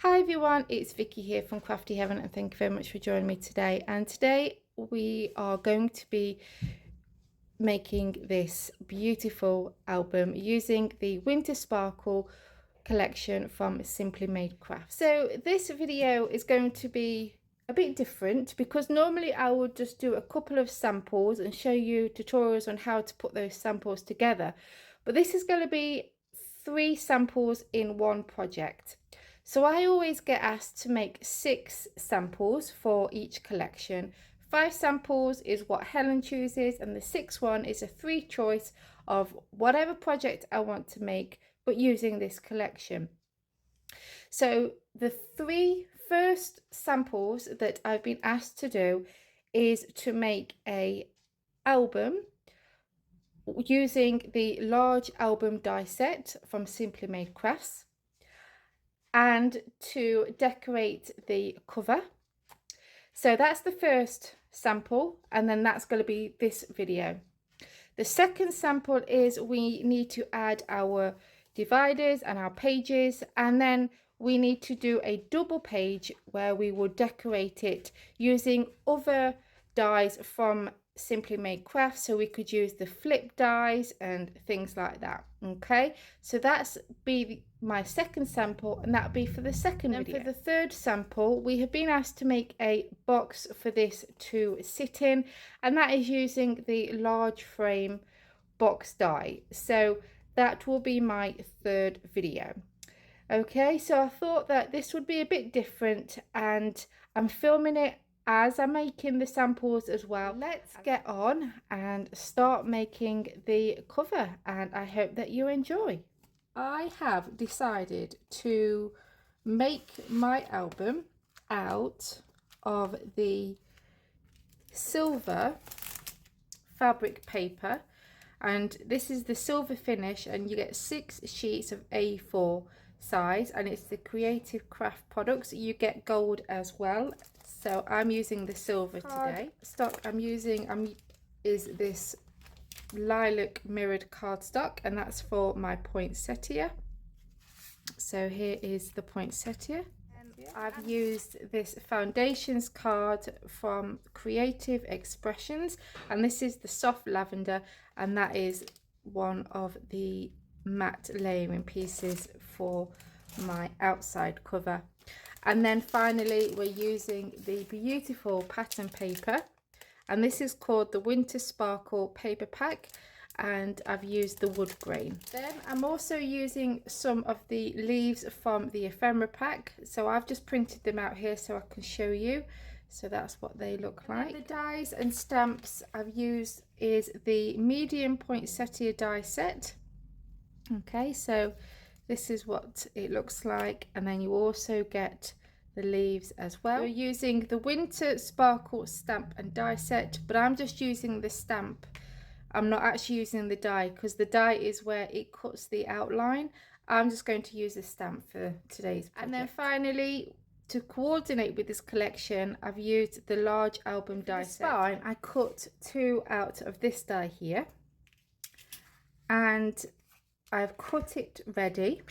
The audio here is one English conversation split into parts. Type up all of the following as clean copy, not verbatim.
Hi everyone, it's Vicky here from Crafty Heaven and thank you very much for joining me today. And today we are going to be making this beautiful album using the Winter Sparkle collection from Simply Made Crafts. So this video is going to be a bit different because normally I would just do a couple of samples and show you tutorials on how to put those samples together. But this is going to be 3 samples in one project. So I always get asked to make 6 samples for each collection. 5 samples is what Helen chooses, and the 6th one is a free choice of whatever project I want to make, but using this collection. So the 3 first samples that I've been asked to do is to make a album using the large album die set from Simply Made Crafts, and to decorate the cover. So that's the first sample, and then that's going to be this video. The second sample is we need to add our dividers and our pages, and then we need to do a double page where we will decorate it using other dies from Simply Made Crafts. So we could use the flip dies and things like that. Okay, so that's be my second sample, and that'll be for the second video. For the third sample, we have been asked to make a box for this to sit in, and that is using the large frame box die. So that will be my third video. Okay, so I thought that this would be a bit different, and I'm filming it as I'm making the samples as well. Let's get on and start making the cover, and I hope that you enjoy. I have decided to make my album out of the silver fabric paper, and this is the silver finish, and you get 6 sheets of A4 size, and it's the Creative Craft products. You get gold as well, so I'm using the silver today. Stock I'm using is this lilac mirrored cardstock, and that's for my poinsettia. So here is the poinsettia. I've used this foundations card from Creative Expressions, and this is the soft lavender, and that is one of the matte layering pieces for my outside cover. And then finally we're using the beautiful pattern paper, and this is called the Winter Sparkle paper pack, and I've used the wood grain. Then I'm also using some of the leaves from the ephemera pack, so I've just printed them out here so I can show you. So that's what they look like. The dies and stamps I've used is the medium poinsettia die set. Okay, so this is what it looks like, and then you also get the leaves as well. You're using the Winter Sparkle stamp and die set, but I'm just using the stamp. I'm not actually using the die because the die is where it cuts the outline. I'm just going to use the stamp for today's project. And then finally, to coordinate with this collection, I've used the large album die set. Spine, I cut 2 out of this die here, and I've cut it ready.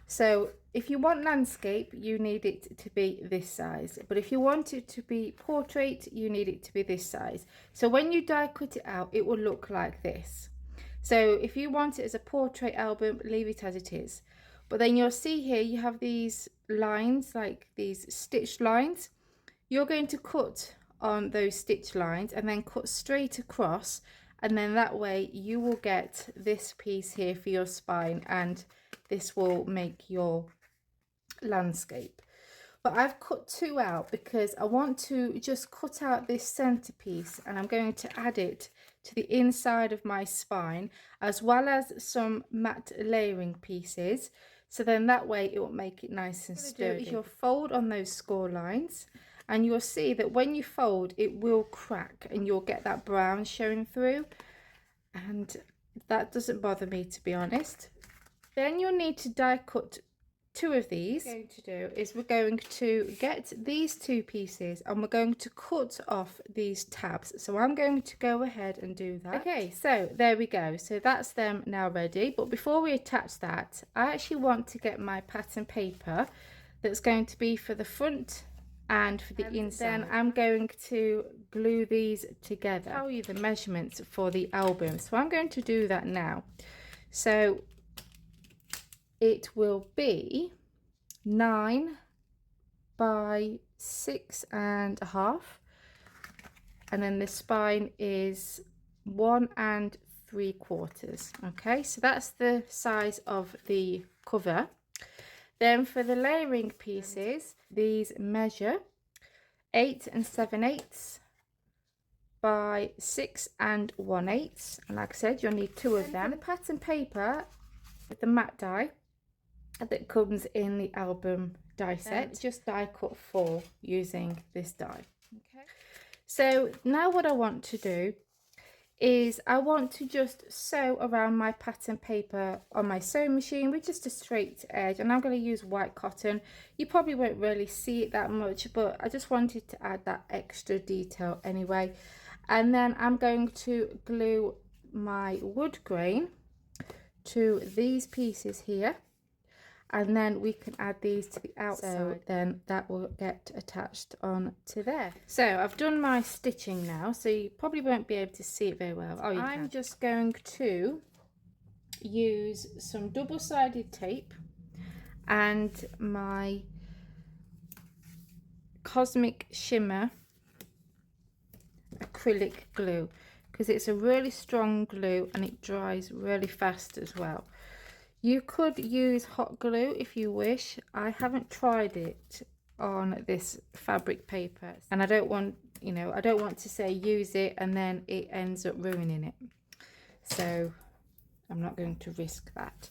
So if you want landscape, you need it to be this size, but if you want it to be portrait, you need it to be this size. So when you die cut it out, it will look like this. So if you want it as a portrait album, leave it as it is. But then you'll see here you have these lines, like these stitched lines. You're going to cut on those stitch lines and then cut straight across, and then that way you will get this piece here for your spine, and this will make your landscape. But I've cut 2 out because I want to just cut out this centerpiece, and I'm going to add it to the inside of my spine, as well as some matte layering pieces, so then that way it will make it nice and sturdy. You'll fold on those score lines, and you'll see that when you fold it will crack and you'll get that brown showing through, and that doesn't bother me, to be honest. Then you'll need to die cut 2 of these. What we're going to do is we're going to get these 2 pieces and we're going to cut off these tabs. So I'm going to go ahead and do that. Okay, so there we go. So that's them now ready. But before we attach that, I actually want to get my pattern paper that's going to be for the front and for the inside. Then I'm going to glue these together. I'll tell you the measurements for the album, so I'm going to do that now. So it will be 9 by 6.5, and then the spine is 1 3/4. Okay, so that's the size of the cover. Then for the layering pieces, these measure 8 7/8 by 6 1/8, and like I said, you'll need 2 of them. For the pattern paper with the matte die that comes in the album die set, just die cut 4 using this die. Okay, so now what I want to do is I want to just sew around my pattern paper on my sewing machine with just a straight edge, and I'm going to use white cotton. You probably won't really see it that much, but I just wanted to add that extra detail anyway. And then I'm going to glue my wood grain to these pieces here, and then we can add these to the outside, so then that will get attached on to there. So I've done my stitching now, so you probably won't be able to see it very well. I'm just going to use some double-sided tape and my Cosmic Shimmer acrylic glue, because it's a really strong glue and it dries really fast as well. You could use hot glue if you wish. I haven't tried it on this fabric paper, and I don't want, you know, I don't want to say use it and then it ends up ruining it. So I'm not going to risk that.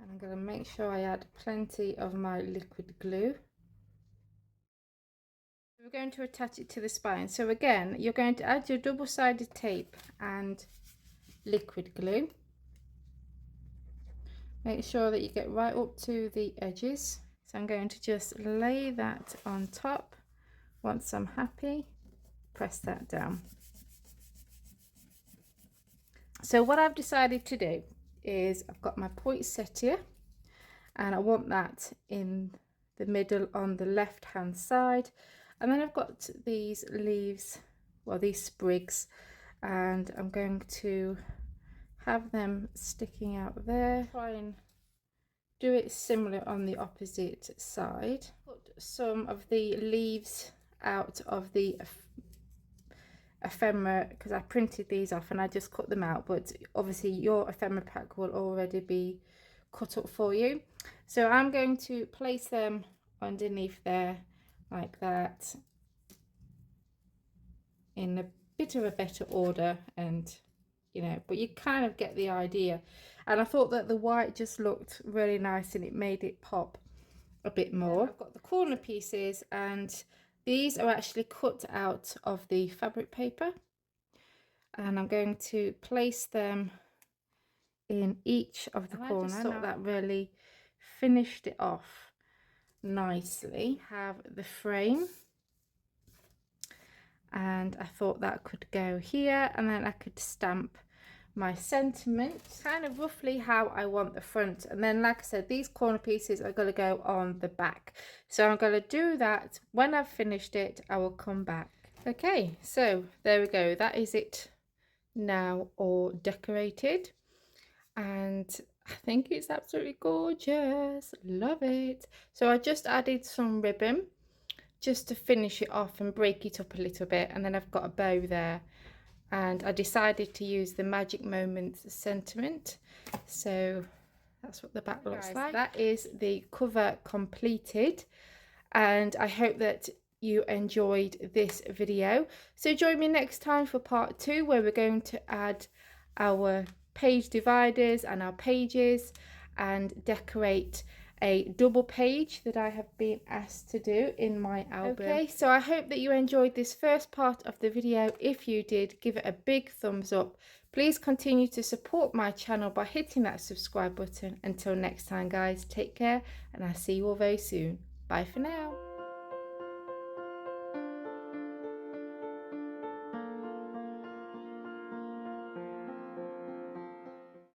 And I'm going to make sure I add plenty of my liquid glue. We're going to attach it to the spine. So again, you're going to add your double-sided tape and liquid glue. Make sure that you get right up to the edges. So I'm going to just lay that on top. Once I'm happy, press that down. So what I've decided to do is I've got my poinsettia, and I want that in the middle on the left hand side, and then I've got these leaves, well, these sprigs, and I'm going to have them sticking out there. Try and do it similar on the opposite side. Put some of the leaves out of the ephemera, because I printed these off and I just cut them out, but obviously your ephemera pack will already be cut up for you. So I'm going to place them underneath there like that, in a bit of a better order, and you know, but you kind of get the idea. And I thought that the white just looked really nice and it made it pop a bit more. I've got the corner pieces, and these are actually cut out of the fabric paper, and I'm going to place them in each of the corners. I thought that really finished it off nicely. Have the frame, and I thought that could go here, and then I could stamp my sentiment kind of roughly how I want the front. And then, like I said, these corner pieces are going to go on the back, so I'm going to do that. When I've finished it, I will come back. Okay, so there we go, that is it now, all decorated, and I think it's absolutely gorgeous. Love it. So I just added some ribbon just to finish it off and break it up a little bit, and then I've got a bow there, and I decided to use the Magic Moments sentiment. So that's what the back looks like. That is the cover completed, and I hope that you enjoyed this video. So join me next time for part 2, where we're going to add our page dividers and our pages and decorate a double page that I have been asked to do in my album. Okay, so I hope that you enjoyed this first part of the video. If you did, give it a big thumbs up. Please continue to support my channel by hitting that subscribe button. Until next time, guys, take care, and I'll see you all very soon. Bye for now.